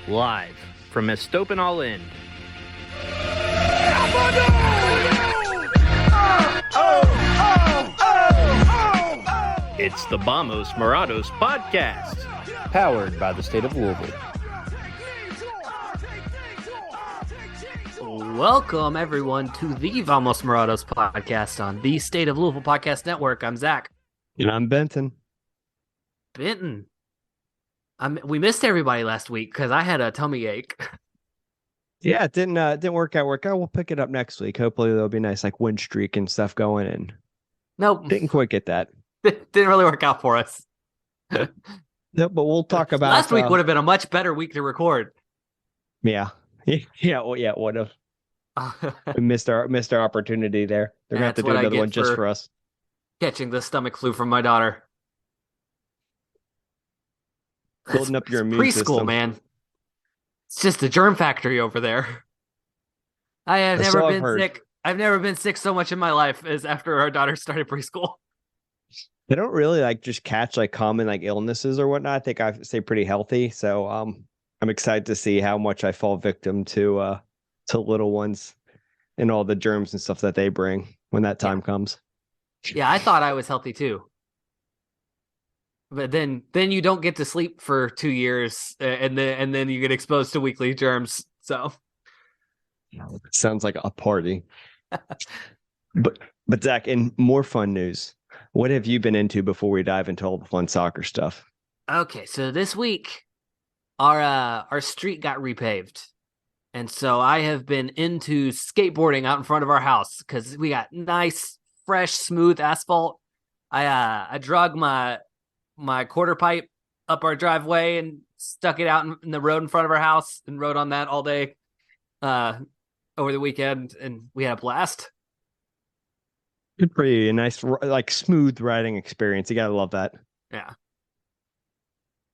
live from Estopanol End. It's the Morados podcast, powered by the state of Louisville. Welcome, everyone, to the Morados podcast on the State of Louisville Podcast Network. I'm Zach. And I'm Benton. Benton. We missed everybody last week because I had a tummy ache. Yeah, it didn't work out. We'll pick it up next week. Hopefully there'll be nice like win streak and stuff going. And Nope. didn't quite get that. Didn't really work out for us. No, but we'll talk about last week would have been a much better week to record. Yeah. Well, yeah, it would have. We missed our opportunity there. They're gonna have to do another one just for us. Catching the stomach flu from my daughter. Building up your immune preschool, system. Man. It's just a germ factory over there. I have never been sick. I've never been sick so much in my life as after our daughter started preschool. They don't really like just catch like common like illnesses or whatnot. I think I stay pretty healthy. So I'm excited to see how much I fall victim to little ones and all the germs and stuff that they bring when that time comes. Yeah, I thought I was healthy too. But then you don't get to sleep for 2 years, and then you get exposed to weekly germs. So it sounds like a party. but Zach, in more fun news, what have you been into before we dive into all the fun soccer stuff? Okay, so this week our street got repaved. And so I have been into skateboarding out in front of our house because we got nice, fresh, smooth asphalt. I drug my quarter pipe up our driveway and stuck it out in the road in front of our house and rode on that all day over the weekend, and we had a blast. Good for you. A nice, like, smooth riding experience. You gotta love that. Yeah.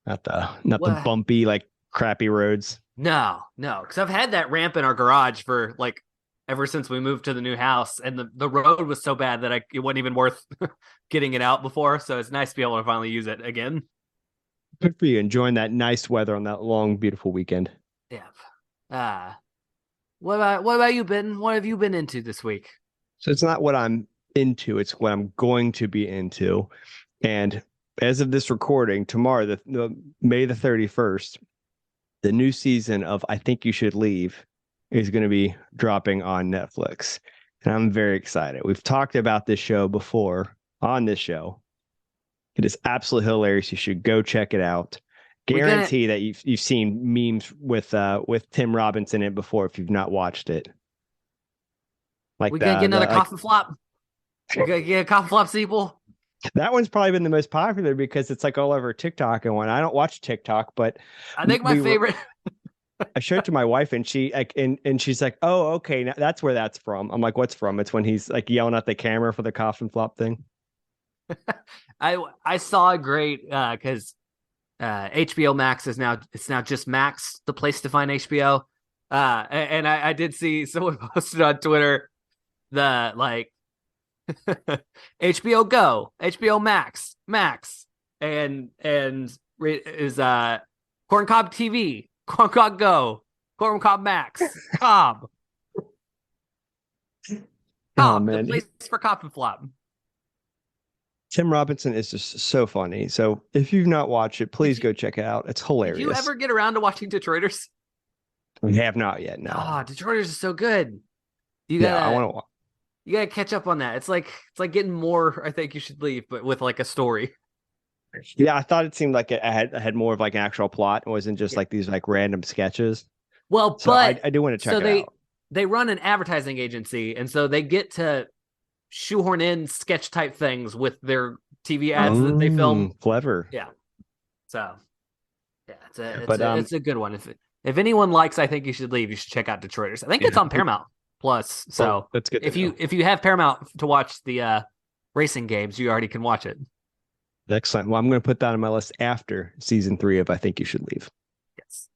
Not the bumpy, like, crappy roads. No, because I've had that ramp in our garage for like ever since we moved to the new house, and the road was so bad that it wasn't even worth getting it out before. So it's nice to be able to finally use it again. Good for you, enjoying that nice weather on that long, beautiful weekend. Yeah. What about you, Ben? What have you been into this week? So it's not what I'm into; it's what I'm going to be into. And as of this recording, tomorrow, the May the 31st. The new season of I Think You Should Leave is going to be dropping on Netflix. And I'm very excited. We've talked about this show before on this show. It is absolutely hilarious. You should go check it out. Guarantee that you've seen memes with Tim Robbins in it before if you've not watched it. Like we gonna get another coffin flop. We gonna get a coffin flop sequel. That one's probably been the most popular because it's like all over TikTok and one. I don't watch TikTok, but I think my favorite. I showed it to my wife and she like and she's like, "Oh, okay, now that's where that's from." I'm like, "What's from?" It's when he's like yelling at the camera for the coffin flop thing. I saw a great because HBO Max is now just Max, the place to find HBO. And I did see someone posted on Twitter the like. HBO Go, HBO Max, and is Corncob TV, Corncob Go, Corncob Max, Cobb. Oh man, the place for Cop and Flop. Tim Robinson is just so funny. So if you've not watched it, please go check it out. It's hilarious. Did you ever get around to watching Detroiters? We have not yet. No. Detroiters is so good. I want to watch. You gotta catch up on that. It's like getting more. I Think You Should Leave, but with like a story. Yeah, I thought it seemed like it had more of like an actual plot. It wasn't just like these like random sketches. Well, so but I do want to check it out. They run an advertising agency, and so they get to shoehorn in sketch type things with their TV ads that they film. Clever. Yeah. So yeah, it's a good one. If anyone likes I Think You Should Leave, you should check out Detroiters. I think it's on Paramount Plus. So that's good. If you have Paramount to watch the racing games, you already can watch it. Excellent. Well, I'm going to put that on my list after season 3 of I Think You Should Leave. Yes.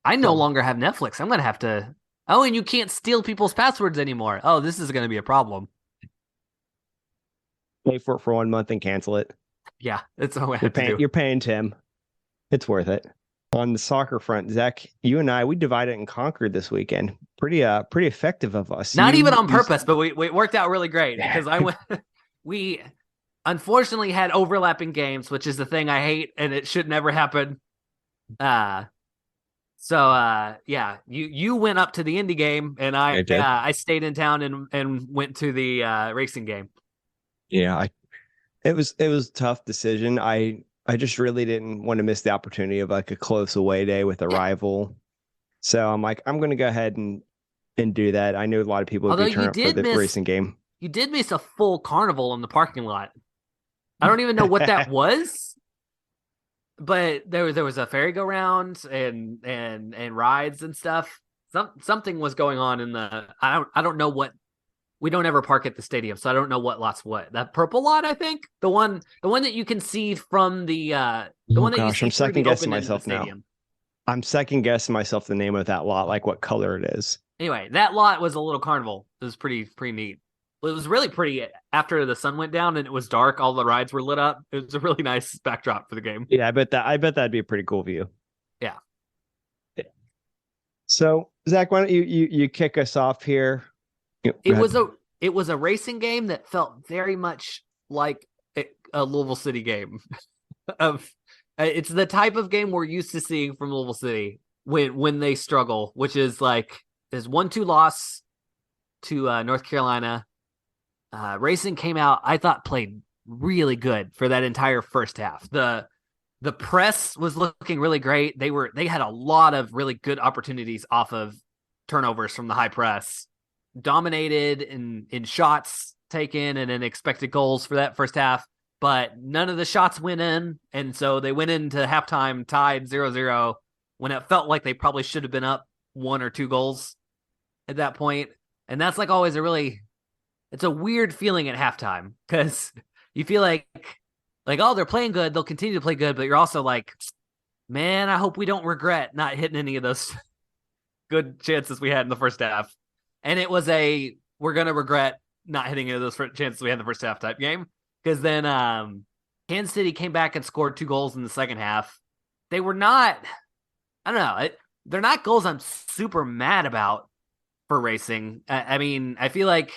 I no longer have Netflix. I'm going to have to. Oh, and you can't steal people's passwords anymore. Oh, this is going to be a problem. Pay for it for 1 month and cancel it. Yeah, it's all I You're paying Tim. It's worth it. on the soccer front, Zach, you and I, we divided and conquered this weekend. Pretty effective of us. Not even on purpose, but we worked out really great because we unfortunately had overlapping games, which is the thing I hate, and it should never happen. Yeah, you went up to the Indy game, and I stayed in town and went to the racing game. Yeah, it was a tough decision. I just really didn't want to miss the opportunity of like a close away day with a rival. So I'm like, I'm going to go ahead and do that. I knew a lot of people would be turning up for the racing game. You did miss a full carnival in the parking lot. I don't even know what that was, but there was a merry-go-round and rides and stuff. Something was going on in the. I don't know what. We don't ever park at the stadium, so I don't know what lot's what. That purple lot, I think, the one that you can see from the one that you see. I'm second guessing myself now. I'm second guessing myself the name of that lot, like what color it is. Anyway, that lot was a little carnival. It was pretty neat. It was really pretty after the sun went down and it was dark. All the rides were lit up. It was a really nice backdrop for the game. Yeah, I bet that'd be a pretty cool view. Yeah. So Zach, why don't you kick us off here? It was a racing game that felt very much like a Louisville City game. It's the type of game we're used to seeing from Louisville City when they struggle, which is like there's 1-2 loss to North Carolina. Racing came out, I thought played really good for that entire first half. The press was looking really great. They had a lot of really good opportunities off of turnovers from the high press. Dominated in shots taken and in expected goals for that first half, but none of the shots went in, and so they went into halftime tied 0-0 when it felt like they probably should have been up 1 or 2 goals at that point. And that's like always it's a weird feeling at halftime because you feel like oh, they're playing good, they'll continue to play good, but you're also like, man, I hope we don't regret not hitting any of those good chances we had in the first half. And it was we're going to regret not hitting any of those chances we had in the first half type game. Because then Kansas City came back and scored 2 goals in the second half. They were not, I don't know, they're not goals I'm super mad about for racing. I mean, I feel like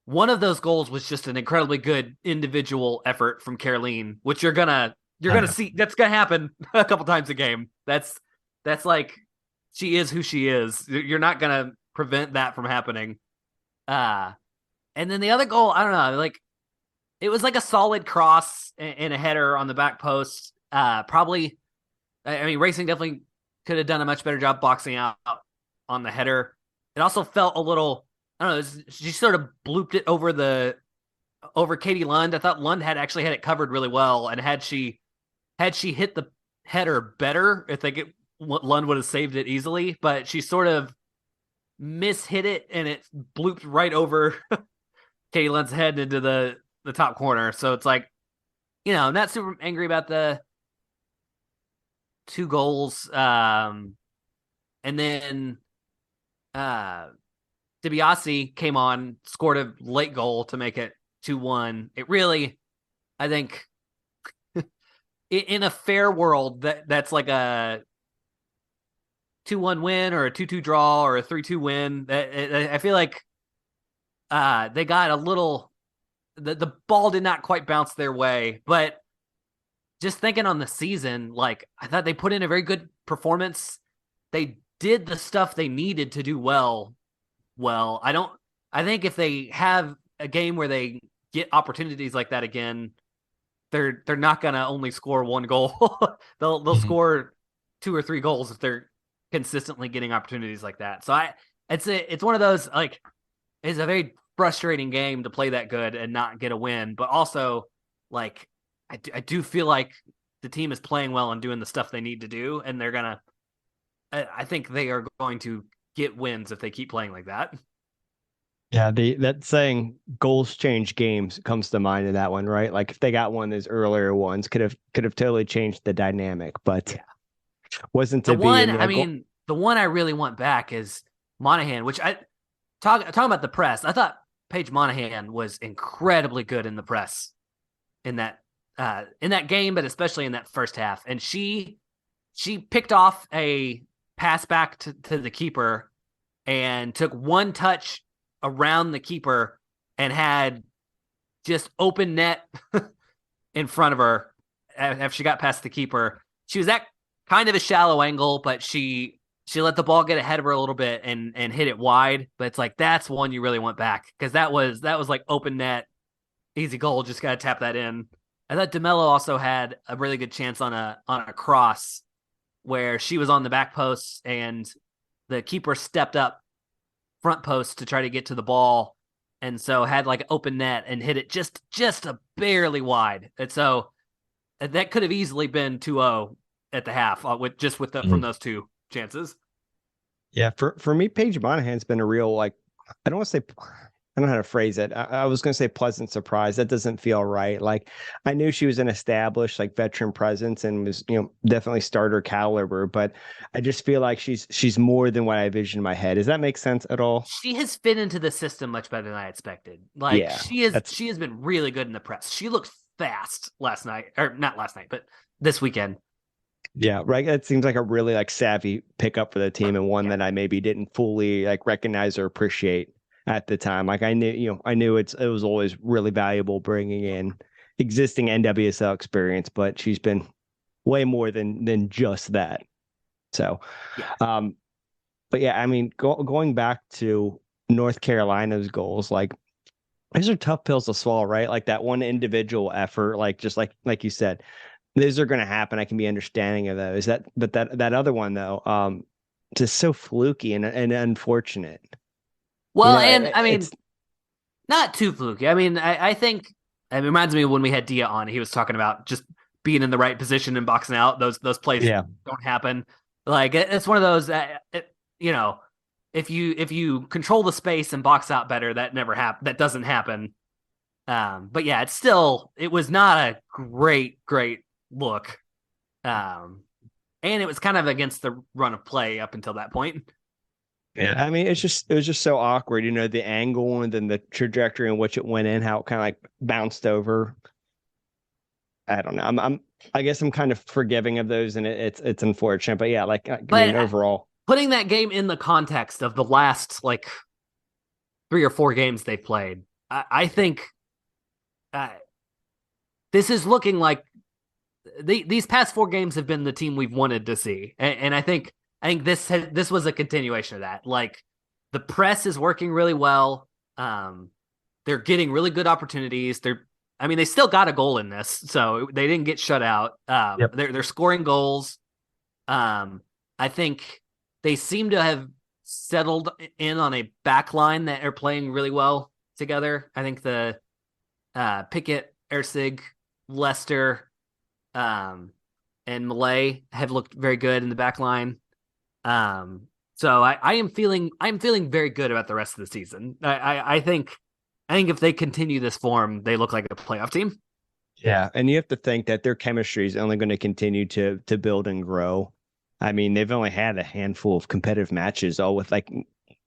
one of those goals was just an incredibly good individual effort from Caroline, which you're going to see. That's going to happen a couple times a game. That's like, she is who she is. You're not going to prevent that from happening. And then the other goal, I don't know, like it was like a solid cross and a header on the back post. Probably, I mean, racing definitely could have done a much better job boxing out on the header. It also felt a little, I don't know, she sort of blooped it over Katie Lund. I thought Lund had it covered really well, and had she hit the header better, I think Lund would have saved it easily. But she sort of mishit it, and it blooped right over Katie Lund's head into the top corner. So it's like, I'm not super angry about the 2 goals. And then DiBiase came on, scored a late goal to make it 2-1. It really, I think, in a fair world, that's like a 2-1 win or a 2-2 draw or a 3-2 win. I feel like they got a little, the ball did not quite bounce their way, but just thinking on the season, like I thought they put in a very good performance. They did the stuff they needed to do well. I think if they have a game where they get opportunities like that again, they're not going to only score 1 goal. They'll score 2 or 3 goals if they're consistently getting opportunities like that. So it's one of those, like, it's a very frustrating game to play that good and not get a win, but also like I do feel like the team is playing well and doing the stuff they need to do, and I think they are going to get wins if they keep playing like that. Yeah, that saying "goals change games" comes to mind in that one, right? Like if they got one of those earlier ones, could have totally changed the dynamic, but wasn't to be. The one I really want back is Monahan, which talking about the press. I thought Paige Monahan was incredibly good in the press in that game, but especially in that first half. And she she picked off a pass back to the keeper and took one touch around the keeper and had just open net in front of her after she got past the keeper. She was at kind of a shallow angle, but she let the ball get ahead of her a little bit and hit it wide. But it's like, that's one you really want back, because that was like open net, easy goal. Just got to tap that in. I thought DeMello also had a really good chance on a cross where she was on the back post and the keeper stepped up front post to try to get to the ball, and so had like open net and hit it just a barely wide. And so that could have easily been 2-0 at the half from those two chances. Yeah, for me, Paige Monahan's been a real, like, I don't want to say, I don't know how to phrase it. I was going to say pleasant surprise. That doesn't feel right. Like, I knew she was an established, like, veteran presence and was, definitely starter caliber, but I just feel like she's more than what I envisioned in my head. Does that make sense at all? She has fit into the system much better than I expected. Like, Yeah, she has been really good in the press. She looked fast last night, or not last night, but this weekend. Yeah, right. It seems like a really, like, savvy pickup for the team, and one that I maybe didn't fully, like, recognize or appreciate at the time. Like, I knew it was always really valuable bringing in existing NWSL experience, but she's been way more than just that. So, yeah. But yeah, I mean, going back to North Carolina's goals, like, these are tough pills to swallow, right? Like, that one individual effort, like, just like you said, these are going to happen. I can be understanding of those. But that other one though, just so fluky and unfortunate. Well, and I mean, not too fluky. I mean, I think it reminds me of when we had Dia on. He was talking about just being in the right position and boxing out. Those plays don't happen. Like, it's one of those. If you control the space and box out better, that never happen. That doesn't happen. But yeah, it was not a great look. And it was kind of against the run of play up until that point. Yeah, I mean, it was just so awkward, the angle and then the trajectory in which it went in, how it kind of like bounced over. I don't know. I guess I'm kind of forgiving of those, and it's unfortunate, but yeah, I mean, overall, putting that game in the context of the last like 3 or 4 games they played, I think this is looking like these past 4 games have been the team we've wanted to see, and I think this was a continuation of that. Like, the press is working really well. They're getting really good opportunities. They still got a goal in this, so they didn't get shut out. Yep. They're scoring goals. I think they seem to have settled in on a back line that are playing really well together. I think the Pickett, Erceg, Lester, and Malay have looked very good in the back line. So I'm feeling very good about the rest of the season. I think if they continue this form, they look like a playoff team. Yeah, and you have to think that their chemistry is only going to continue to build and grow. I mean, they've only had a handful of competitive matches all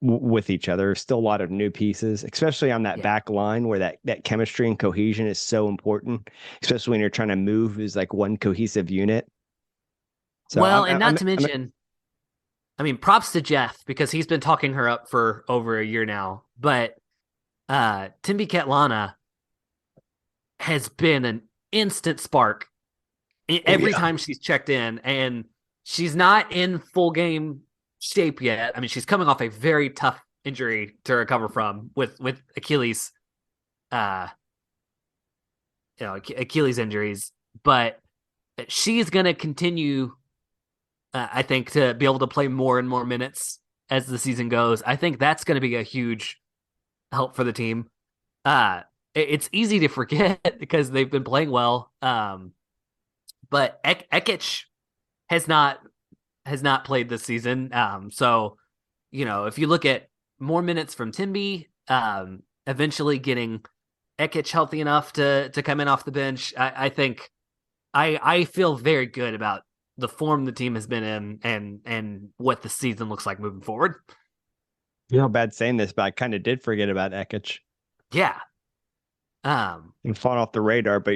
with each other. Still a lot of new pieces, especially on that back line where that chemistry and cohesion is so important, especially when you're trying to move as like one cohesive unit. So not to mention, props to Jeff, because he's been talking her up for over a year now. But Timby Ketlana has been an instant spark every time she's checked in, and she's not in full game shape yet. I mean, she's coming off a very tough injury to recover from with Achilles, Achilles injuries, but she's going to continue, I think, to be able to play more and more minutes as the season goes. I think that's going to be a huge help for the team. It's easy to forget because they've been playing well. But Ekich has not played this season. So, if you look at more minutes from Timby, eventually getting Ekich healthy enough to come in off the bench, I think I feel very good about the form the team has been in and what the season looks like moving forward. You know, bad saying this, but I kind of did forget about Ekich. Yeah. And fallen off the radar, but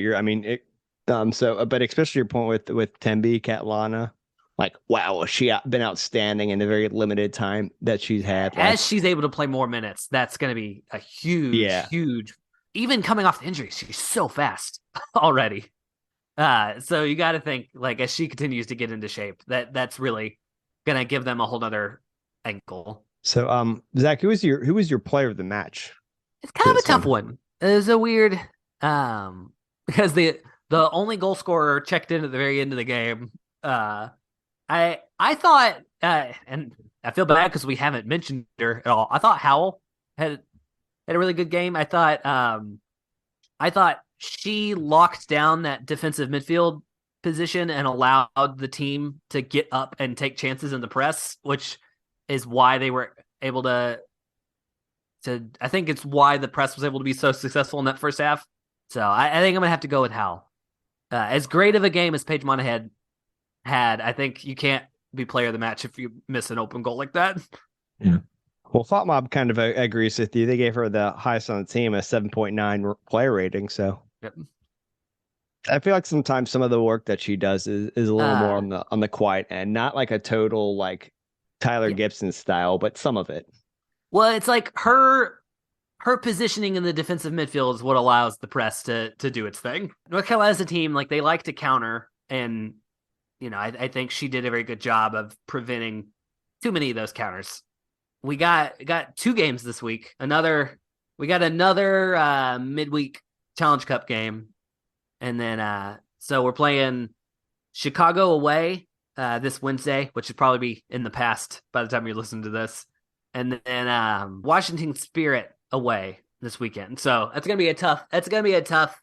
but especially your point with Tembi, Catlana, like, wow, she been outstanding in the very limited time that she's had. Like, As she's able to play more minutes, that's going to be a huge. Even coming off the injury, she's so fast already. So you got to think, like, as she continues to get into shape, that's really going to give them a whole nother ankle. So, Zach, who was your player of the match? It's kind of a tough one. It was a weird, because the only goal scorer checked in at the very end of the game. I thought, and I feel bad because we haven't mentioned her at all. I thought Howell had a really good game. I thought she locked down that defensive midfield position and allowed the team to get up and take chances in the press, which is why they were able to I think it's why the press was able to be so successful in that first half. So I think I'm going to have to go with Howell. As great of a game as Paige Monahan had, I think you can't be player of the match if you miss an open goal like that. Yeah. Well, Thought Mob kind of agrees with you. They gave her the highest on the team, a 7.9 player rating. So yep. I feel like sometimes some of the work that she does is a little more on the quiet end, not like a total like Tyler Gibson style, but some of it. Well, it's like her positioning in the defensive midfield is what allows the press to do its thing. North Carolina as a team, like, they like to counter, and I think she did a very good job of preventing too many of those counters. We got 2 games this week. We got another midweek Challenge Cup game, and then so we're playing Chicago away this Wednesday, which would probably be in the past by the time you listen to this, and then Washington Spirit away this weekend. So that's gonna be a tough,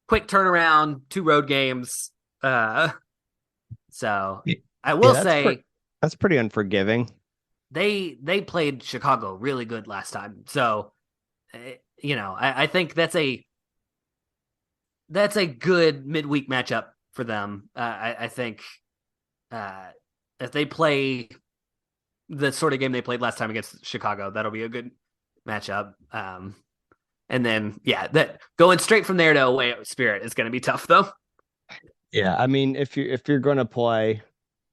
quick turnaround, 2 road games. So I will say that's pretty unforgiving. They played Chicago really good last time. So, I think that's a good midweek matchup for them. I think if they play the sort of game they played last time against Chicago, that'll be a good matchup. And then, that going straight from there to away at Spirit is going to be tough, though. Yeah, I mean, if you're going to play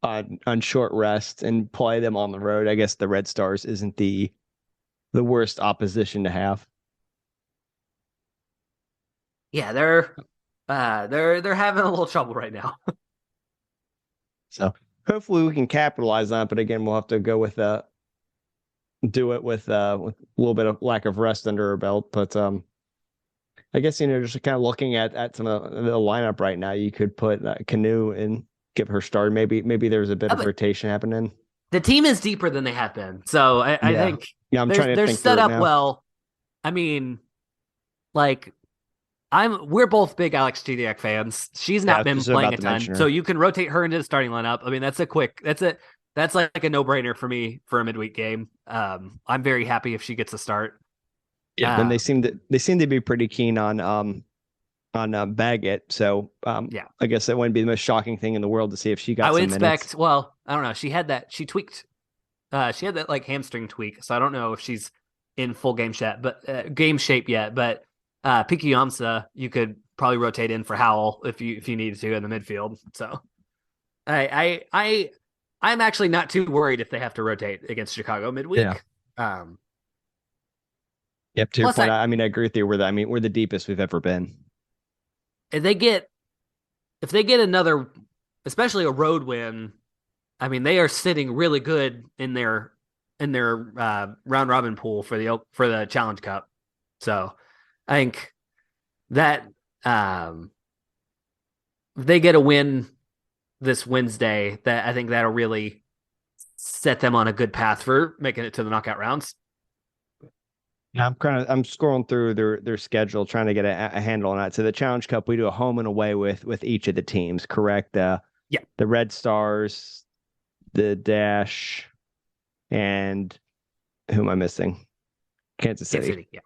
on short rest and play them on the road, I guess the Red Stars isn't the worst opposition to have. Yeah, they're having a little trouble right now. So hopefully we can capitalize on it, but again, we'll have to go with do it with a little bit of lack of rest under our belt. But I guess just kind of looking at some of the lineup right now, you could put Canoe and give her start. Maybe there's a bit of rotation happening. The team is deeper than they have been, so I think they're set up well. I mean, like, we're both big Alex Chidiac fans. She's not been playing a ton, so you can rotate her into the starting lineup. I mean, that's like a no-brainer for me for a midweek game. I'm very happy if she gets a start. Yeah, and they seem to be pretty keen on Baggett. So I guess that wouldn't be the most shocking thing in the world to see if she got. I would expect. Minutes. Well, I don't know. She had that. She tweaked. She had that like hamstring tweak, so I don't know if she's in full game shape yet. But Piki Yamsa, you could probably rotate in for Howell if you needed to in the midfield. So I'm actually not too worried if they have to rotate against Chicago midweek. Yeah. Yep. To your point, I agree with you. We're the deepest we've ever been. If they get another, especially a road win, I mean, they are sitting really good in their round robin pool for the Challenge Cup. So I think that if they get a win this Wednesday, that I think that'll really set them on a good path for making it to the knockout rounds. I'm scrolling through their schedule, trying to get a handle on that. So the Challenge Cup, we do a home and away with each of the teams, correct? The Red Stars, the Dash, and who am I missing? Kansas City. Yeah.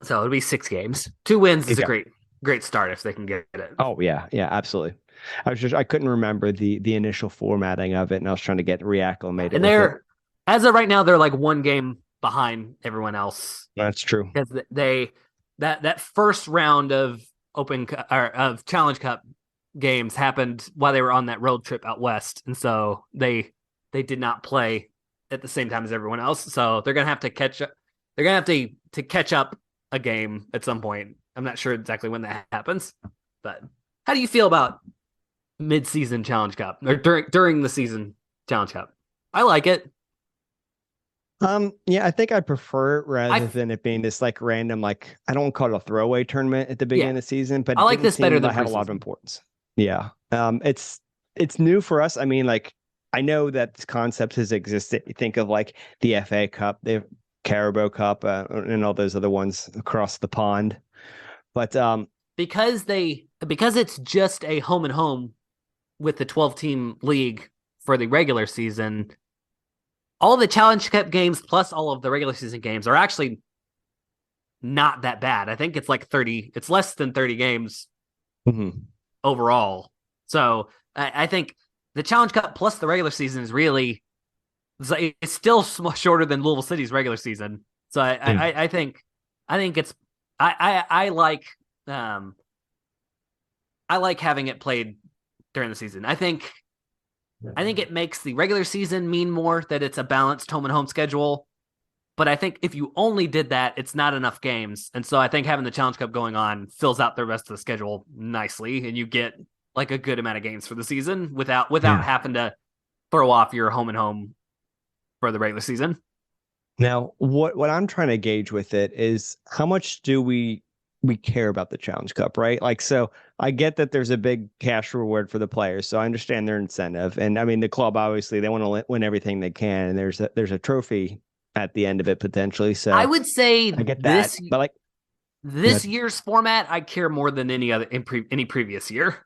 So it'll be 6 games. 2 wins is a great start if they can get it. Oh yeah, absolutely. I couldn't remember the initial formatting of it, and I was trying to get reacclimated. And they're as of right now, they're like 1 game behind everyone else. That's true. Because that first round of of Challenge Cup games happened while they were on that road trip out west, and so they did not play at the same time as everyone else. So they're gonna have to catch up. They're gonna have to catch up a game at some point. I'm not sure exactly when that happens, but how do you feel about mid-season Challenge Cup or during the season Challenge Cup? I like it. Yeah, I think I prefer it rather than it being this like random, like I don't want to call it a throwaway tournament at the beginning of the season, but I like this better than have a lot of importance. Yeah. It's new for us. I mean, like I know that this concept has existed. You think of like the FA Cup, the Carabao Cup, and all those other ones across the pond. But because it's just a home and home with the 12-team league for the regular season, all the Challenge Cup games plus all of the regular season games are actually not that bad. I think it's like 30. It's less than 30 games overall. So I think the Challenge Cup plus the regular season is really, it's still shorter than Louisville City's regular season. So I think it's, I like having it played during the season. I think it makes the regular season mean more that it's a balanced home and home schedule. But I think if you only did that, it's not enough games. And so I think having the Challenge Cup going on fills out the rest of the schedule nicely, and you get like a good amount of games for the season without having to throw off your home and home for the regular season. Now, what I'm trying to gauge with it is how much do we care about the Challenge Cup, right? Like, so I get that there's a big cash reward for the players, so I understand their incentive. And I mean, the club, obviously, they want to win everything they can, and there's a trophy at the end of it potentially. So I would say I get that, but like this year's format, I care more than any other any previous year.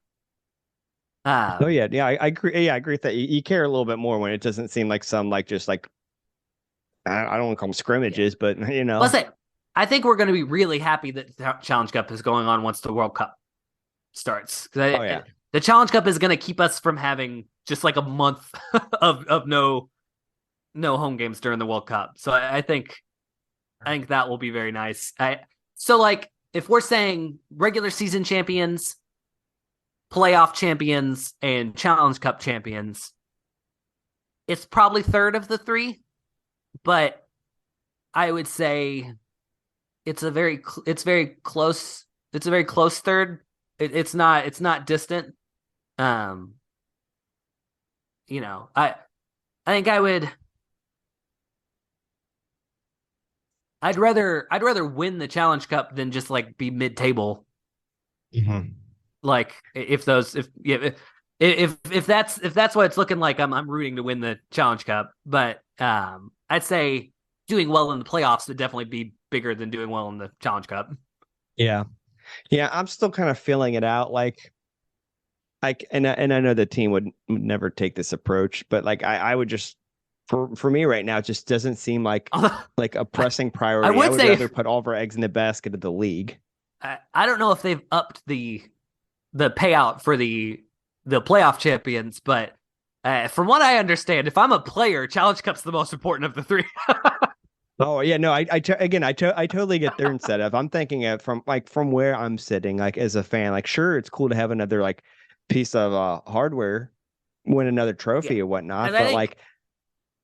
I agree. Yeah, I agree with that. You care a little bit more when it doesn't seem like some like just like I don't want to call them scrimmages, but you know. Let's say I think we're going to be really happy that the Challenge Cup is going on once the World Cup starts. The Challenge Cup is going to keep us from having just like a month of no home games during the World Cup. So I think that will be very nice. So like if we're saying regular season champions, playoff champions, and Challenge Cup champions, it's probably third of the three, but I would say it's a very close third. It's not distant. I think I'd rather win the Challenge Cup than just like be mid-table. Mm-hmm. Like if that's what it's looking like, I'm rooting to win the Challenge Cup. But I'd say doing well in the playoffs would definitely be bigger than doing well in the Challenge Cup. Yeah. I'm still kind of feeling it out. Like, and I know the team would never take this approach, but like I would just for me right now, it just doesn't seem like a pressing priority. I would rather put all of our eggs in the basket of the league. I don't know if they've upped the payout for the playoff champions, but from what I understand, if I'm a player, Challenge Cup's the most important of the three. Oh yeah, no, I totally get their incentive. I'm thinking of from where I'm sitting, like as a fan, like sure, it's cool to have another like piece of hardware, win another trophy or whatnot, but like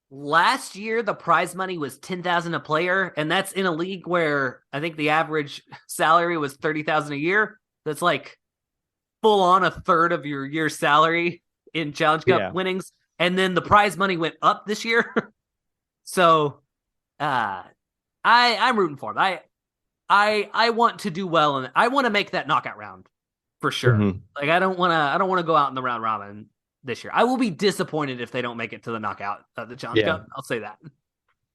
last year the prize money was $10,000 a player, and that's in a league where I think the average salary was $30,000 a year. That's like full on a third of your year's salary in Challenge Cup winnings, and then the prize money went up this year. So I'm rooting for them. I want to do well, and I want to make that knockout round for sure. Mm-hmm. Like I don't want to go out in the round robin this year. I will be disappointed if they don't make it to the knockout of the Challenge Cup. I'll say that.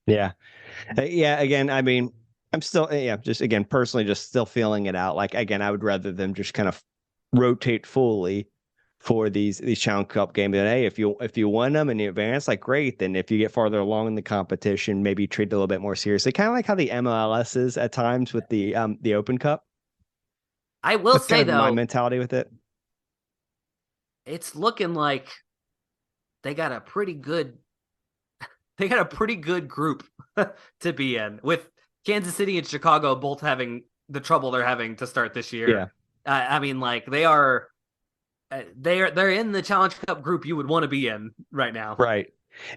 Yeah. Again, I mean, I'm still just again personally just still feeling it out. Like again, I would rather them just kind of rotate fully for these Challenge Cup games. And hey, if you win them and you advance, like great. Then if you get farther along in the competition, maybe treat it a little bit more seriously. Kind of like how the MLS is at times with the Open Cup. I will say kind of though, my mentality with it. It's looking like they got a pretty good group to be in, with Kansas City and Chicago both having the trouble they're having to start this year. Yeah. I mean, like they are. they're in the Challenge Cup group you would want to be in right now. Right.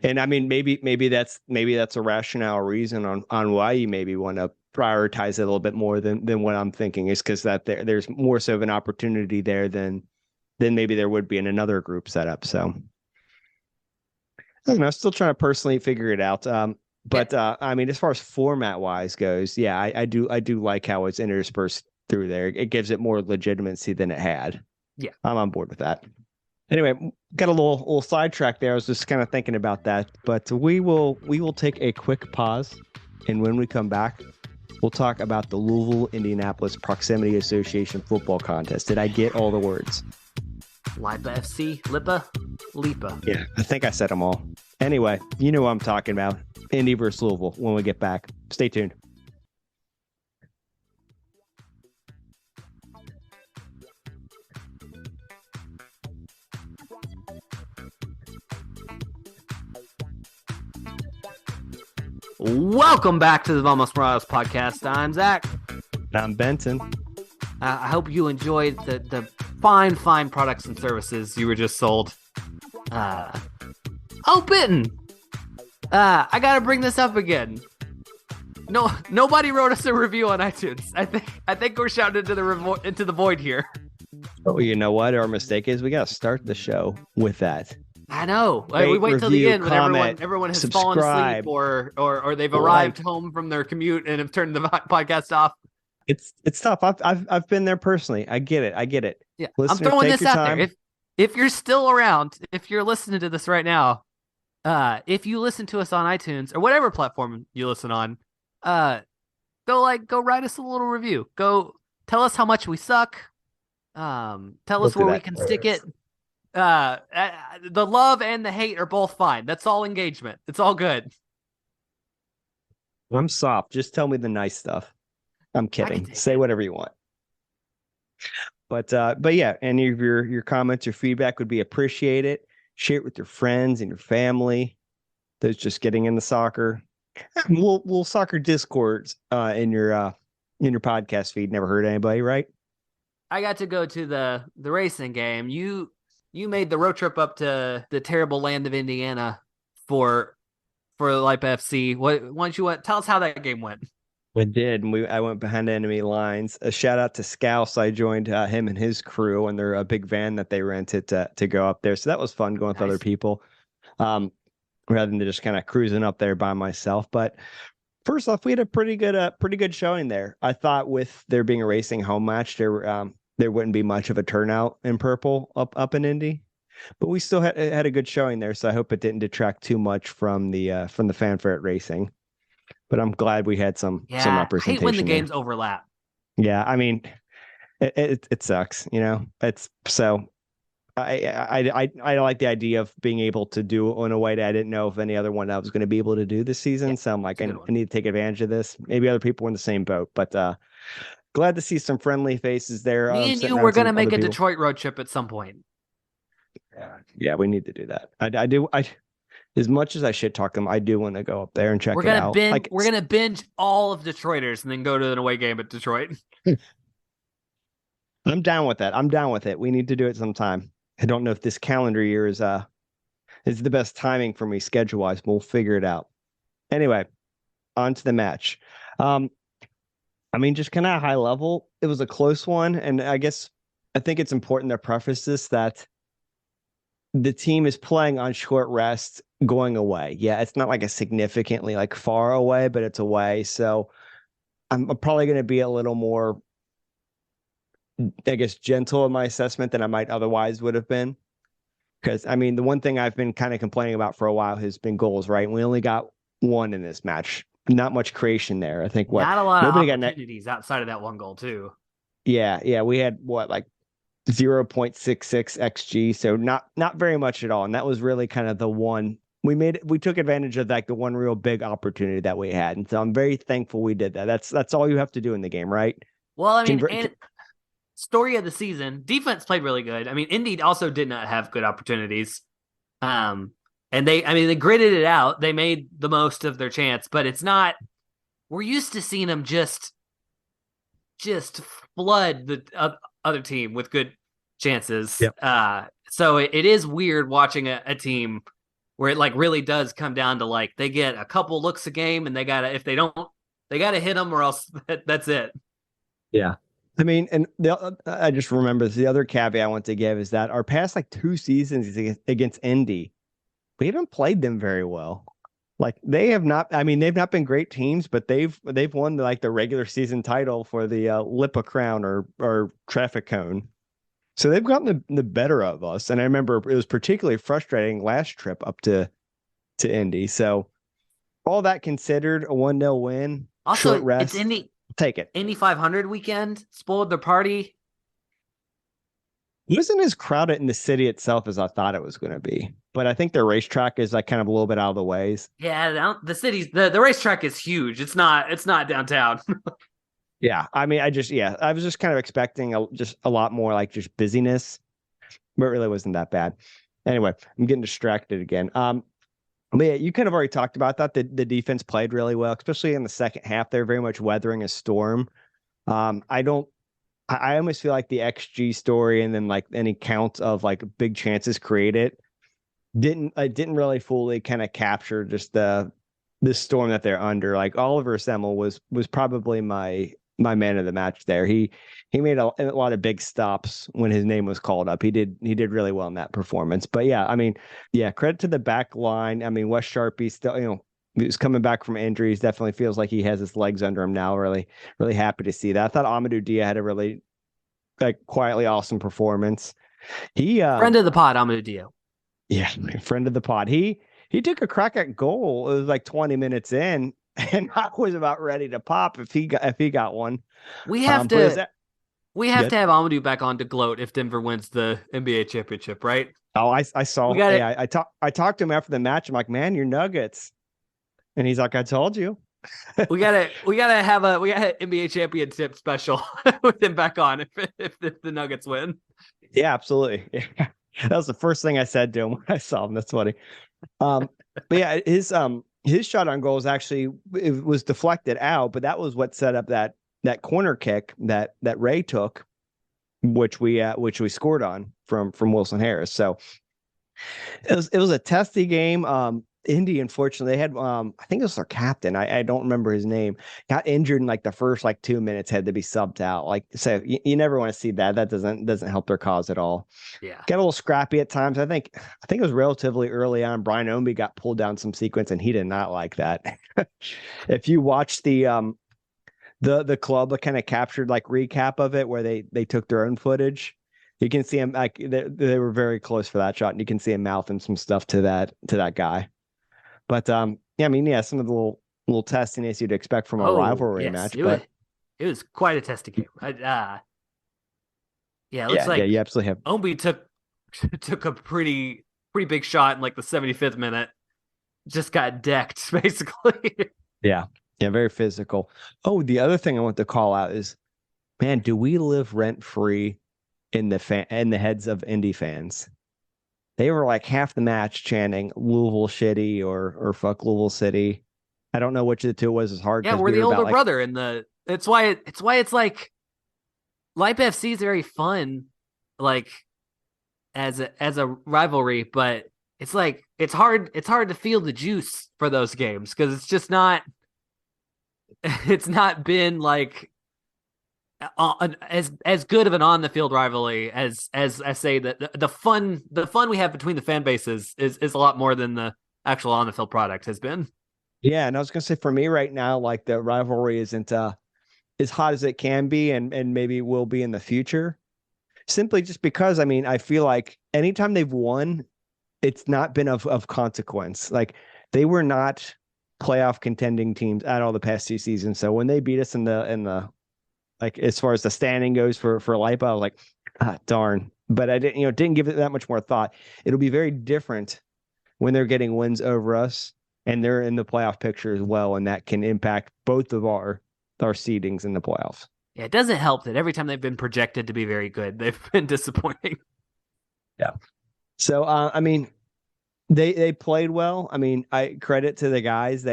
And I mean, maybe that's a rationale reason on why you maybe want to prioritize it a little bit more than what I'm thinking, is because that there's more so of an opportunity there than maybe there would be in another group setup. So I don't know, still trying to personally figure it out. But I mean, as far as format wise goes, yeah, I do like how it's interspersed through there. It gives it more legitimacy than it had. Yeah, I'm on board with that. Anyway, got a little sidetrack there. I was just kind of thinking about that, but we will take a quick pause, and when we come back, we'll talk about the Louisville Indianapolis Proximity Association football contest. Did I get all the words? Lipa FC, Lipa. Yeah, I think I said them all. Anyway, you know what I'm talking about. Indy versus Louisville when we get back. Stay tuned. Welcome back to the Vamos Morados podcast. I'm Zach. I'm Benton. I hope you enjoyed the fine products and services you were just sold. Benton. I gotta bring this up again. No, nobody wrote us a review on iTunes. I think we're shouting into the void here. Oh, you know what? Our mistake is we gotta start the show with that. I know. We wait till the end when comment, everyone has subscribe, fallen asleep or they've arrived home from their commute and have turned the podcast off. It's tough. I've been there personally. I get it. Yeah, Listeners, I'm throwing this out time. there. If you're still around, if you're listening to this right now, if you listen to us on iTunes or whatever platform you listen on, go write us a little review. Go tell us how much we suck. Tell us where we can stick it. The love and the hate are both fine. That's all engagement. It's all good. I'm soft. Just tell me the nice stuff. I'm kidding. Say whatever you want. But yeah, any of your comments or feedback would be appreciated. Share it with your friends and your family. Those just getting into soccer. We'll soccer discords in your podcast feed. Never hurt anybody, right? I got to go to the racing game. You made the road trip up to the terrible land of Indiana for Lipa FC. Tell us how that game went. It did, and I went behind enemy lines. A shout out to Scouse. I joined him and his crew, and they're a big van that they rented to go up there. So that was fun going with other people, rather than just kind of cruising up there by myself. But first off, we had a pretty good showing there. I thought with there being a racing home match, there wouldn't be much of a turnout in purple up in Indy, but we still had a good showing there. So I hope it didn't detract too much from the fanfare at racing. But I'm glad we had some representation. I hate when the games overlap. Yeah, I mean, it sucks, you know. It's so I like the idea of being able to do in a way that I didn't know if any other one I was going to be able to do this season. Yeah, so I'm like, I need to take advantage of this. Maybe other people were in the same boat, but glad to see some friendly faces there. Me and you were going to make a Detroit road trip at some point. Yeah, we need to do that. I do. As much as I shit talk them, I do want to go up there and check it out. We're gonna binge all of Detroiters and then go to an away game at Detroit. I'm down with that. I'm down with it. We need to do it sometime. I don't know if this calendar year is the best timing for me schedule wise, but we'll figure it out. Anyway, on to the match. I mean, just kind of high level, it was a close one, and I think it's important to preface this that the team is playing on short rest going away. Yeah, it's not like a significantly like far away, but it's away. So I'm probably going to be a little more, I guess, gentle in my assessment than I might otherwise would have been. Because, I mean, the one thing I've been kind of complaining about for a while has been goals, right? We only got one in this match. Not much creation there. I think not a lot of opportunities outside of that one goal, too. Yeah. We had like 0.66 xG, so not very much at all. And that was really kind of the one we took advantage of, like the one real big opportunity that we had. And so I'm very thankful we did that. That's all you have to do in the game, right? Well, I mean, and story of the season, defense played really good. I mean, Indy also did not have good opportunities. And they gritted it out. They made the most of their chance, but it's not, we're used to seeing them just flood the other team with good chances. Yep. So it is weird watching a team where it like really does come down to like they get a couple looks a game and they gotta if they don't they gotta hit them or else that's it. Yeah. I mean, and I just remember the other caveat I want to give is that our past like 2 seasons against Indy, we haven't played them very well. Like they have not. I mean, they've not been great teams, but they've won like the regular season title for the Lipa Crown or Traffic Cone. So they've gotten the better of us. And I remember it was particularly frustrating last trip up to Indy. So all that considered, a 1-0 win, Also, short rest. it's Indy. Take it. Indy 500 weekend spoiled their party. It wasn't as crowded in the city itself as I thought it was going to be, but I think their racetrack is like kind of a little bit out of the ways. Yeah, the racetrack is huge. It's not downtown. Yeah, I mean, I was just kind of expecting just a lot more like just busyness, but it really wasn't that bad. Anyway, I'm getting distracted again. But yeah, you kind of already talked about that. The defense played really well, especially in the second half. They're very much weathering a storm. I almost feel like the XG story and then like any count of like big chances created didn't really fully kind of capture just the storm that they're under. Like Oliver Semmel was probably my man of the match there. He made a lot of big stops when his name was called up. He did really well in that performance. But yeah, I mean, yeah, credit to the back line. I mean, Wes Sharpie still, he's coming back from injuries. Definitely feels like he has his legs under him now. Really, really happy to see that. I thought Amadou Dia had a really like quietly awesome performance. He Friend of the pod, Amadou Dia. Yeah, friend of the pod. He took a crack at goal. It was like 20 minutes in, and I was about ready to pop if he got one. We have to have Amadou back on to gloat if Denver wins the NBA championship, right? Oh, I saw. I talked to him after the match. I'm like, man, you're Nuggets, and he's like, I told you. we gotta have an NBA championship special with him back on if the Nuggets win. Yeah, absolutely. Yeah. That was the first thing I said to him when I saw him. That's funny. But yeah, his shot on goal was actually it was deflected out, but that was what set up that corner kick that Ray took, which we scored on from Wilson Harris. So it was a testy game. Indy, unfortunately, they had I think it was their captain. I don't remember his name. Got injured in like the first like 2 minutes, had to be subbed out. Like so you never want to see that. That doesn't help their cause at all. Yeah. Got a little scrappy at times. I think it was relatively early on. Brian Ownby got pulled down some sequence and he did not like that. If you watch the club kind of captured like recap of it where they took their own footage, you can see him like they were very close for that shot, and you can see him mouthing some stuff to that guy. But yeah, I mean, yeah, some of the little testiness you'd expect from a rivalry match. It was quite a testy game. Yeah, it looks like you absolutely have. Ownby took a pretty big shot in like the 75th minute. Just got decked, basically. Yeah, very physical. Oh, the other thing I want to call out is, man, do we live rent free in the heads of Indy fans? They were like half the match chanting Louisville shitty or fuck Louisville city. I don't know which of the two was as hard. Yeah, we're the older brother in the. It's why it's like Lipe FC is very fun, like as a rivalry, but it's like it's hard to feel the juice for those games because it's just not. It's not been like as good of an on the field rivalry as I say that the fun we have between the fan bases is a lot more than the actual on the field product has been. Yeah, and I was gonna say for me right now, like the rivalry isn't as hot as it can be and maybe will be in the future. Simply just because I mean I feel like anytime they've won, it's not been of consequence. Like they were not playoff contending teams at all the past 2 seasons. So when they beat us in the like as far as the standing goes for Lipa, I was like, darn. But I didn't give it that much more thought. It'll be very different when they're getting wins over us and they're in the playoff picture as well, and that can impact both of our seedings in the playoffs. Yeah, it doesn't help that every time they've been projected to be very good, they've been disappointing. Yeah. So I mean, they played well. I mean, I credit to the guys.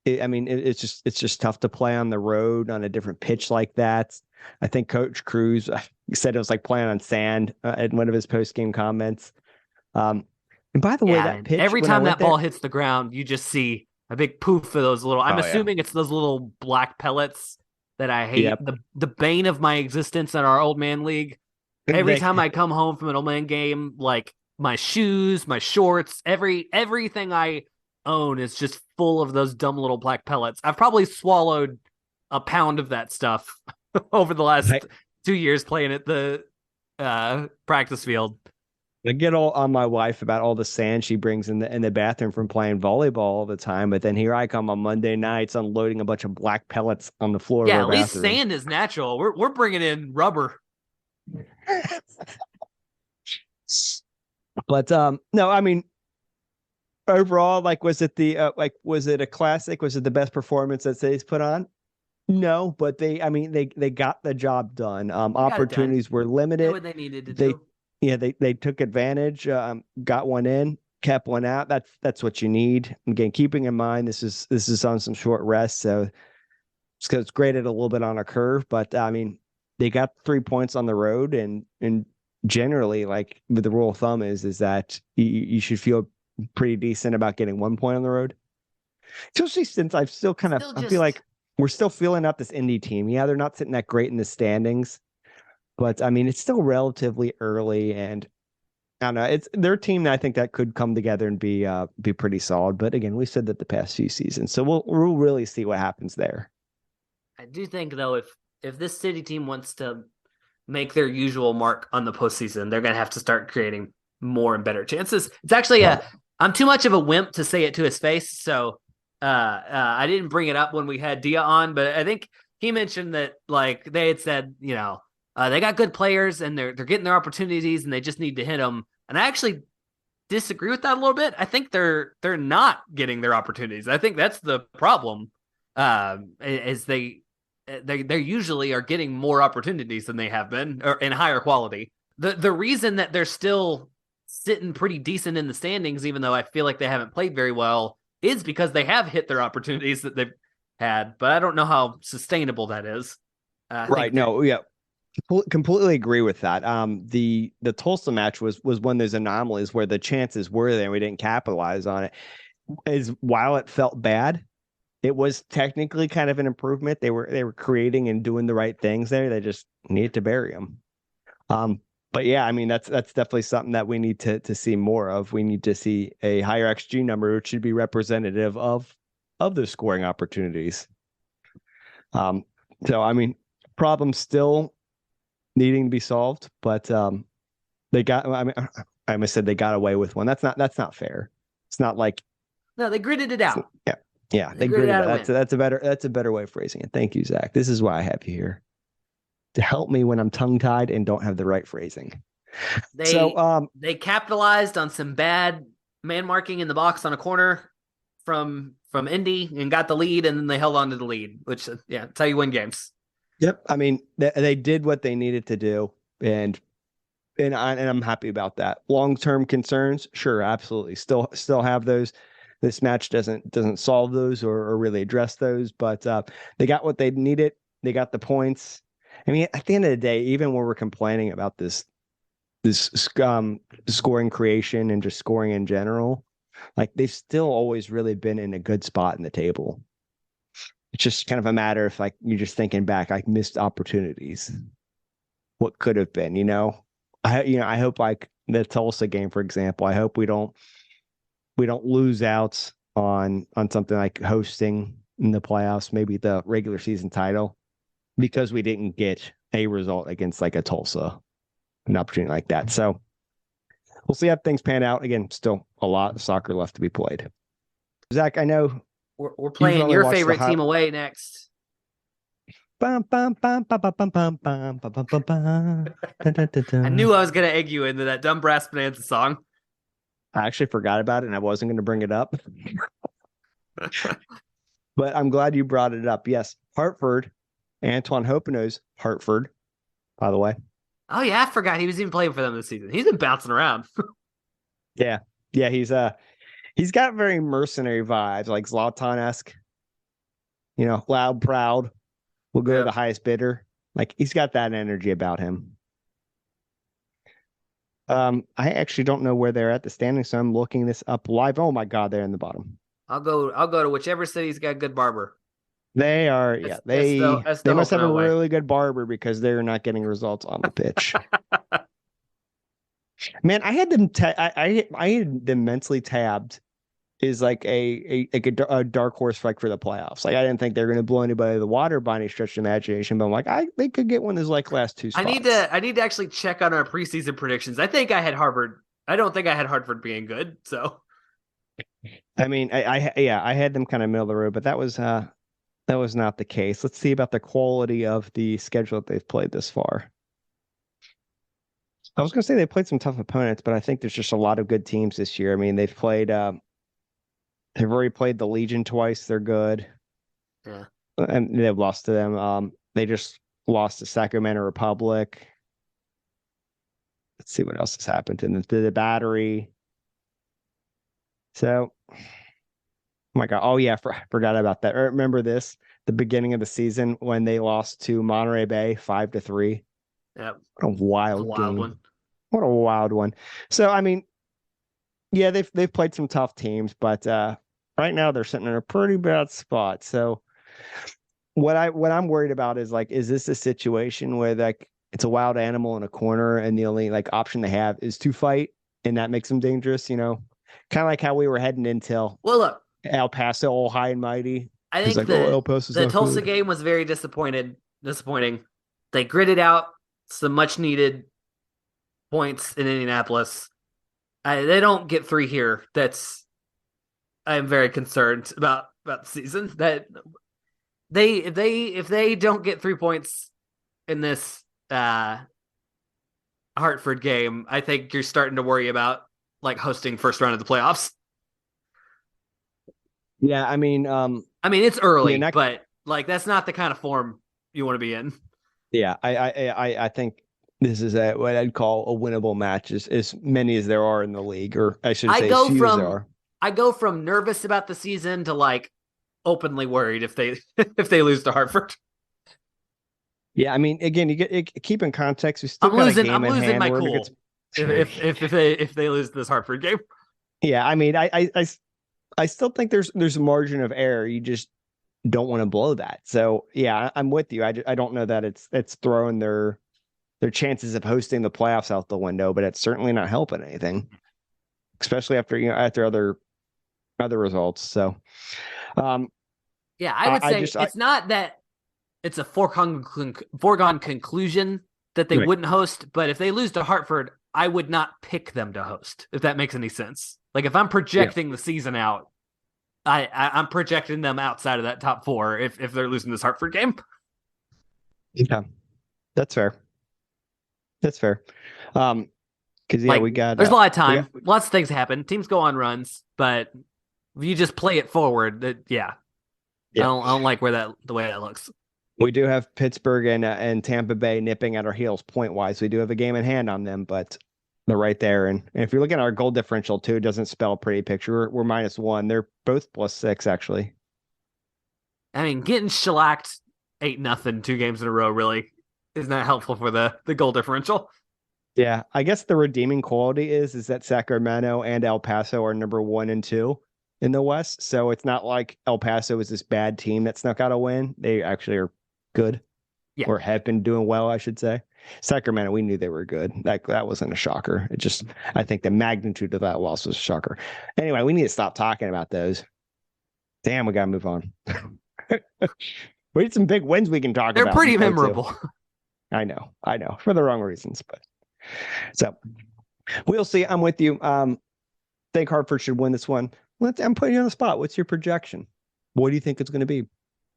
It's just tough to play on the road on a different pitch like that. I think Coach Cruz said it was like playing on sand in one of his post-game comments. And by the way, that and pitch, every when I time went that ball hits the ground, you just see a big poof of those little. I'm Oh, yeah. assuming it's those little black pellets that I hate. Yep. The bane of my existence in our old man league. Every time I come home from an old man game, like my shoes, my shorts, everything I own is just full of those dumb little black pellets. I've probably swallowed a pound of that stuff over the last 2 years playing at the practice field. I get all on my wife about all the sand she brings in the bathroom from playing volleyball all the time, but then here I come on Monday nights unloading a bunch of black pellets on the floor of our bathroom. Yeah, at least sand is natural. We're bringing in rubber. But no, I mean, overall, like, was it a classic? Was it the best performance that City's put on? No, but they got the job done. Opportunities were limited. What they needed to do. Yeah, they took advantage, got one in, kept one out. That's what you need. Again, keeping in mind this is on some short rest, so it's graded a little bit on a curve. But I mean, they got 3 points on the road, and generally, like, the rule of thumb is that you should feel pretty decent about getting 1 point on the road. Especially since I feel like we're still feeling out this Indy team. Yeah, they're not sitting that great in the standings. But I mean, it's still relatively early, and I don't know. It's their team that I think that could come together and be pretty solid. But again, we said that the past few seasons, so we'll really see what happens there. I do think, though, if this City team wants to make their usual mark on the postseason, they're going to have to start creating more and better chances. It's actually I'm too much of a wimp to say it to his face, so I didn't bring it up when we had Dia on, but I think he mentioned that, like, they had said, they got good players and they're getting their opportunities and they just need to hit them. And I actually disagree with that a little bit. I think they're not getting their opportunities. I think that's the problem. Is they usually are getting more opportunities than they have been, or in higher quality. The reason that they're still sitting pretty decent in the standings, even though I feel like they haven't played very well, is because they have hit their opportunities that they've had. But I don't know how sustainable that is. Right. No. Yeah. Completely agree with that. The Tulsa match was one of those anomalies where the chances were there and we didn't capitalize on it. While it felt bad, it was technically kind of an improvement. They were creating and doing the right things there. They just needed to bury them. But yeah, I mean, that's definitely something that we need to see more of. We need to see a higher XG number, which should be representative of those scoring opportunities. So I mean, problems still needing to be solved, but they got. I mean, I almost said they got away with one. That's not fair. It's not like they gritted it out. Yeah, they gritted it out. That's a better way of phrasing it. Thank you, Zach. This is why I have you here to help me when I'm tongue tied and don't have the right phrasing. They capitalized on some bad man marking in the box on a corner from Indy and got the lead, and then they held on to the lead, which that's how you win games. Yep. I mean, they did what they needed to do, and I'm happy about that. Long-term concerns, sure, absolutely. Still have those. This match doesn't solve those or really address those, but they got what they needed. They got the points. I mean, at the end of the day, even when we're complaining about this scoring creation and just scoring in general, like, they've still always really been in a good spot in the table. It's just kind of a matter of, like, you're just thinking back, like, missed opportunities. What could have been, I hope, like, the Tulsa game, for example, I hope we don't lose out on something like hosting in the playoffs, maybe the regular season title, because we didn't get a result against, like, a Tulsa, an opportunity like that. So we'll see how things pan out. Again, still a lot of soccer left to be played. Zach, I know we're playing your favorite team away next. I knew I was going to egg you into that dumb Brass Bonanza song. I actually forgot about it, and I wasn't going to bring it up. But I'm glad you brought it up. Yes, Hartford. Antoine Hopeno's Hartford, by the way. Oh, yeah, I forgot he was even playing for them this season. He's been bouncing around. Yeah, he's got very mercenary vibes, like Zlatan-esque. Loud, proud. We'll go to the highest bidder. Like he's got that energy about him. I actually don't know where they're at the standings, so I'm looking this up live. Oh my God, they're in the bottom. I'll go to whichever city's got a good barber. They are, yeah. They must have a way. really good barber because they're not getting results on the pitch. Man, I had them. I had them mentally tabbed is like a dark horse fight for the playoffs. Like I didn't think they were going to blow anybody out of the water by any stretch of imagination, but I'm like, they could get one of those like last two spots. I need to actually check on our preseason predictions. I think I had Harvard. I don't think I had Hartford being good. So, I mean, I had them kind of middle of the road, but that was not the case. Let's see about the quality of the schedule that they've played this far. I was going to say they played some tough opponents, but I think there's just a lot of good teams this year. I mean, they've already played the Legion twice. They're good. Yeah. And they've lost to them. They just lost to Sacramento Republic. Let's see what else has happened in the Battery. So, oh my God. Oh yeah, forgot about that. Remember this? The beginning of the season when they lost to Monterey Bay 5-3. Yep. What a wild game. One. What a wild one. So I mean, yeah, they've played some tough teams, but right now they're sitting in a pretty bad spot. So what I'm worried about is like, is this a situation where like it's a wild animal in a corner and the only like option they have is to fight, and that makes them dangerous, you know? Kind of like how we were heading until look, El Paso all high and mighty. I think like, the Tulsa game was very disappointing. They gritted out some much needed points in Indianapolis. They don't get 3 here. I'm very concerned about the season. That if they don't get 3 points in this Hartford game, I think you're starting to worry about like hosting first round of the playoffs. Yeah, I mean it's early, but like that's not the kind of form you want to be in. Yeah, I think this is what I'd call a winnable match, as many as there are in the league, or I should say, as few as there are. I go from nervous about the season to like openly worried if they if they lose to Hartford. Yeah, I mean, again, keep in context. We still I'm losing my cool if they lose this Hartford game. Yeah, I mean, I still think there's a margin of error. You just don't want to blow that. So yeah, I'm with you. I don't know that it's throwing their chances of hosting the playoffs out the window, but it's certainly not helping anything, especially after other results. So, yeah, I would say it's not that it's a foregone conclusion that they wouldn't host, but if they lose to Hartford, I would not pick them to host, if that makes any sense. Like if I'm projecting the season out, I'm projecting them outside of that top 4 if they're losing this Hartford game. Yeah, that's fair. That's fair. Because we got there's a lot of time, lots of things happen. Teams go on runs, but if you just play it forward, I don't like the way that looks. We do have Pittsburgh and Tampa Bay nipping at our heels point wise. We do have a game in hand on them, but they're right there. And if you're looking at our goal differential too, it doesn't spell a pretty picture. We're -1. They're both +6 actually. I mean, getting shellacked 8-0 2 games in a row really is not helpful for the goal differential. Yeah, I guess the redeeming quality is that Sacramento and El Paso are number 1 and 2 in the West. So it's not like El Paso is this bad team that snuck out a win. They actually are good, or have been doing well, I should say. Sacramento, we knew they were good. That wasn't a shocker. I think the magnitude of that loss was a shocker. Anyway, we need to stop talking about those. Damn, we got to move on. We need some big wins we can talk about. They're pretty memorable. I know, for the wrong reasons, but so we'll see. I'm with you. Think Hartford should win this one. I'm putting you on the spot. What's your projection? What do you think it's going to be?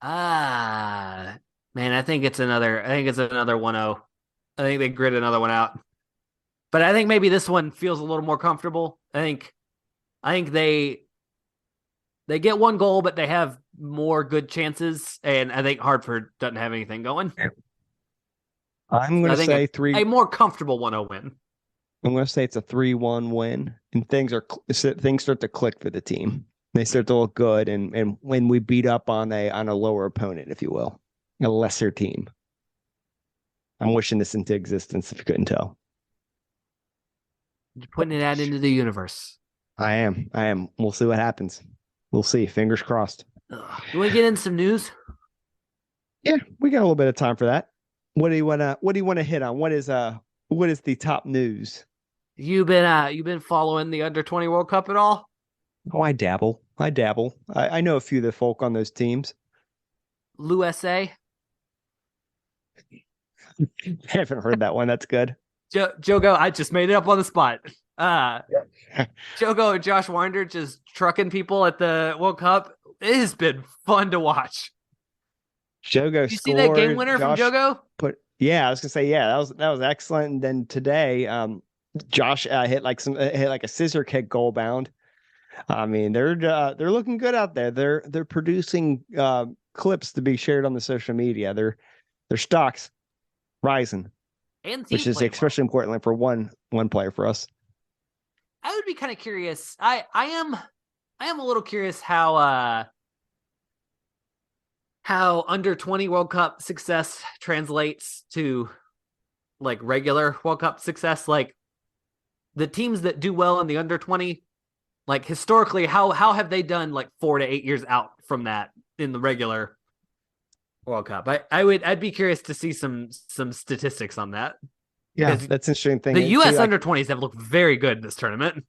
Man, I think it's another 1-0. I think they grit another one out. But I think maybe this one feels a little more comfortable. I think they get 1 goal, but they have more good chances, and I think Hartford doesn't have anything going. I'm going to say a more comfortable 1-0 win. I'm going to say it's a 3-1 win, and things start to click for the team. They start to look good, and when we beat up on a lower opponent, if you will, a lesser team. I'm wishing this into existence if you couldn't tell. You're putting it out into the universe. I am. We'll see what happens. We'll see. Fingers crossed. You want to get in some news? Yeah, we got a little bit of time for that. What do you want to hit on? What is the top news? You've been following the under-20 World Cup at all? Oh, I dabble. I know a few of the folk on those teams. USA? I haven't heard that one. That's good. Jogo, I just made it up on the spot. Jogo and Josh Winder just trucking people at the World Cup. It has been fun to watch. Jogo Did you see that game winner from Jogo? I was gonna say, that was excellent. And then today, Josh hit like a scissor kick goal bound. I mean, they're looking good out there. They're producing clips to be shared on the social media. Their stocks rising, And which is especially important for one player for us. I would be kind of curious. I am a little curious how under 20 World Cup success translates to like regular World Cup success. Like the teams that do well in the under 20, like historically, how have they done like 4 to 8 years out from that in the regular World Cup? I'd be curious to see some statistics on that. Yeah, that's an interesting thing. The U.S. under 20s have looked very good this tournament.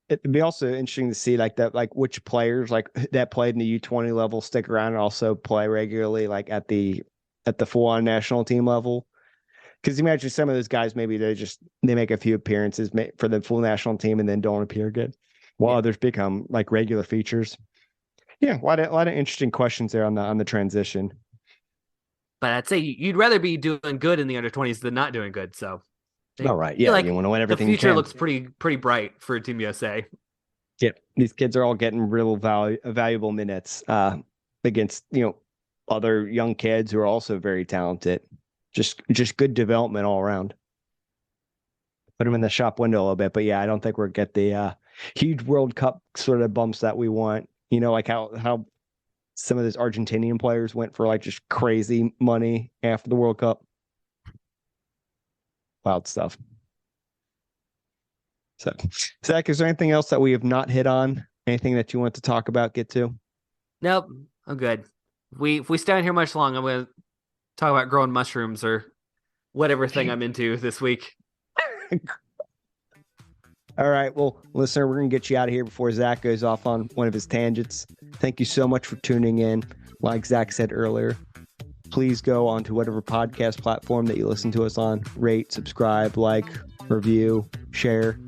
It'd be also interesting to see like which players like that played in the U20 level stick around and also play regularly like at the full on national team level. Because imagine some of those guys, maybe they make a few appearances for the full national team and then don't appear good, while others become like regular features. Yeah, a lot of interesting questions there on the transition. But I'd say you'd rather be doing good in the under 20s than not doing good. So, all right, yeah, like you want to win everything. The future looks pretty bright for Team USA. Yeah, these kids are all getting real valuable minutes against other young kids who are also very talented. Just good development all around. Put them in the shop window a little bit, but yeah, I don't think we'll get the huge World Cup sort of bumps that we want. Like how some of those Argentinian players went for like just crazy money after the World Cup. Wild stuff. So, Zach, is there anything else that we have not hit on? Anything that you want to talk about, get to? Nope, I'm good. If we stay on here much long, I'm going to talk about growing mushrooms or whatever thing I'm into this week. All right. Well, listener, we're going to get you out of here before Zach goes off on one of his tangents. Thank you so much for tuning in. Like Zach said earlier, please go on to whatever podcast platform that you listen to us on. Rate, subscribe, like, review, share.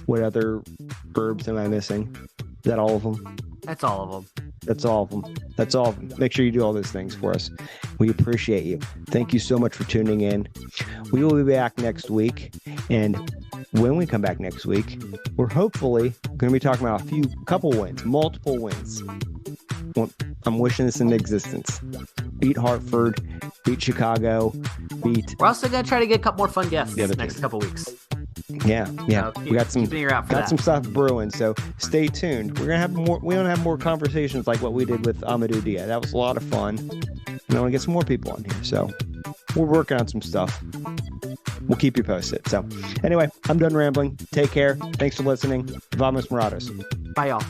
What other verbs am I missing? Is that all of them? That's all of them. That's all of them. That's all of them. Make sure you do all those things for us. We appreciate you. Thank you so much for tuning in. We will be back next week. And when we come back next week, we're hopefully going to be talking about couple wins, multiple wins. I'm wishing this into existence. Beat Hartford, beat Chicago, We're also going to try to get a couple more fun guests the next couple weeks. Yeah. We got some stuff brewing, so stay tuned. We're gonna have more conversations like what we did with Amadou Dia. That was a lot of fun. And I want to get some more people on here. So we're working on some stuff. We'll keep you posted. So anyway, I'm done rambling. Take care. Thanks for listening. Vamos Morados. Bye, y'all.